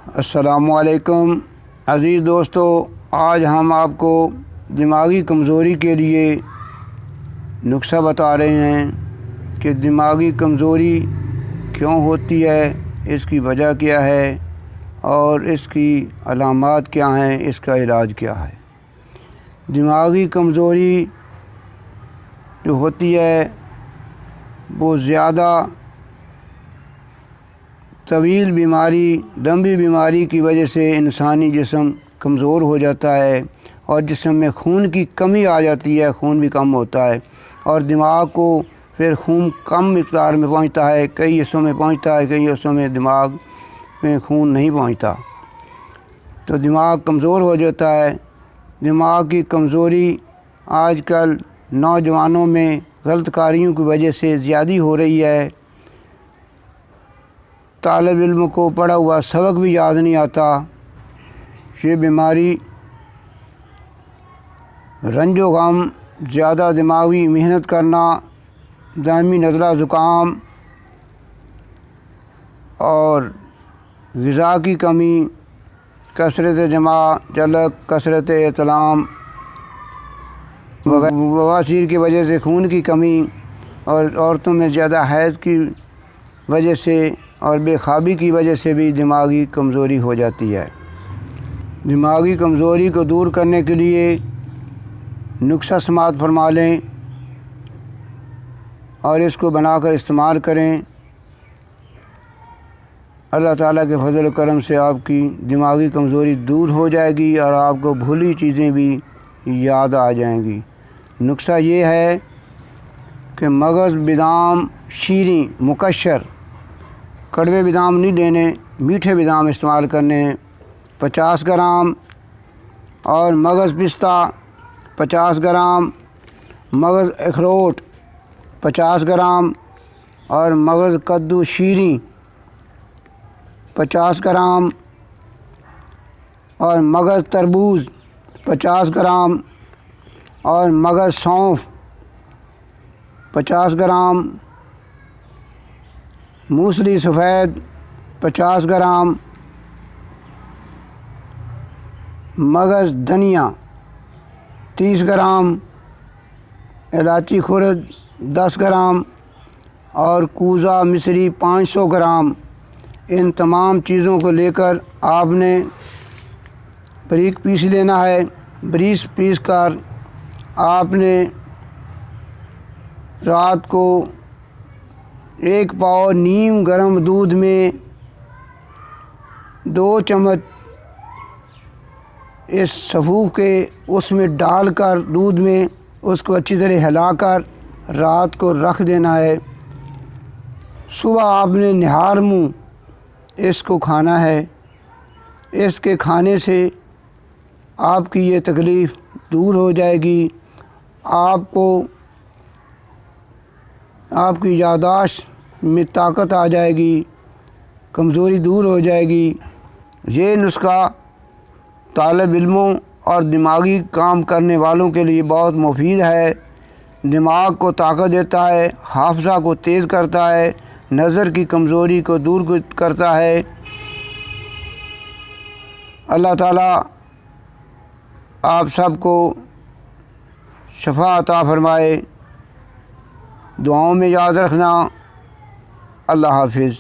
السلام علیکم عزیز دوستو، آج ہم آپ کو دماغی کمزوری کے لیے نسخہ بتا رہے ہیں کہ دماغی کمزوری کیوں ہوتی ہے، اس کی وجہ کیا ہے اور اس کی علامات کیا ہیں، اس کا علاج کیا ہے۔ دماغی کمزوری جو ہوتی ہے وہ زیادہ طویل بیماری، لمبی بیماری کی وجہ سے انسانی جسم کمزور ہو جاتا ہے اور جسم میں خون کی کمی آ جاتی ہے، خون بھی کم ہوتا ہے اور دماغ کو پھر خون کم مقدار میں پہنچتا ہے، کئی حصوں میں پہنچتا ہے، کئی حصوں میں دماغ میں خون نہیں پہنچتا، تو دماغ کمزور ہو جاتا ہے۔ دماغ کی کمزوری آج کل نوجوانوں میں غلط کاریوں کی وجہ سے زیادہ ہو رہی ہے۔ طالب علم کو پڑھا ہوا سبق بھی یاد نہیں آتا۔ یہ بیماری رنج و غم، زیادہ دماغی محنت کرنا، دائمی نزلہ زکام اور غذا کی کمی، کثرت جماع، جلق، کثرت احتلام، بواسیر کی وجہ سے خون کی کمی اور عورتوں میں زیادہ حیض کی وجہ سے اور بے خوابی کی وجہ سے بھی دماغی کمزوری ہو جاتی ہے۔ دماغی کمزوری کو دور کرنے کے لیے نسخہ سماعت فرما لیں اور اس کو بنا کر استعمال کریں۔ اللہ تعالیٰ کے فضل و کرم سے آپ کی دماغی کمزوری دور ہو جائے گی اور آپ کو بھولی چیزیں بھی یاد آ جائیں گی۔ نسخہ یہ ہے کہ مغز، بادام، شیریں، مکشر، کڑوے بادام نہیں لینے، میٹھے بادام استعمال کرنے 50 گرام، اور مغز پستہ 50 گرام، مغز اخروٹ 50 گرام اور مغز کدو شیریں 50 گرام اور مغز تربوز 50 گرام اور مغز سونف 50 گرام، موسلی سفید 50 گرام، مغز دھنیا 30 گرام، الائچی خرد 10 گرام اور کوزہ مصری 500 گرام۔ ان تمام چیزوں کو لے کر آپ نے باریک پیس لینا ہے۔ باریک پیس کر آپ نے رات کو 1 پاؤ نیم گرم دودھ میں 2 چمچ اس سفوف کے اس میں ڈال کر دودھ میں اس کو اچھی طرح ہلا کر رات کو رکھ دینا ہے۔ صبح آپ نے نہار منہ اس کو کھانا ہے۔ اس کے کھانے سے آپ کی یہ تکلیف دور ہو جائے گی، آپ کو آپ کی یادداشت میں طاقت آ جائے گی، کمزوری دور ہو جائے گی۔ یہ نسخہ طالب علموں اور دماغی کام کرنے والوں کے لیے بہت مفید ہے۔ دماغ کو طاقت دیتا ہے، حافظہ کو تیز کرتا ہے، نظر کی کمزوری کو دور کرتا ہے۔ اللہ تعالیٰ آپ سب کو شفا عطا فرمائے۔ دعاؤں میں یاد رکھنا۔ اللہ حافظ۔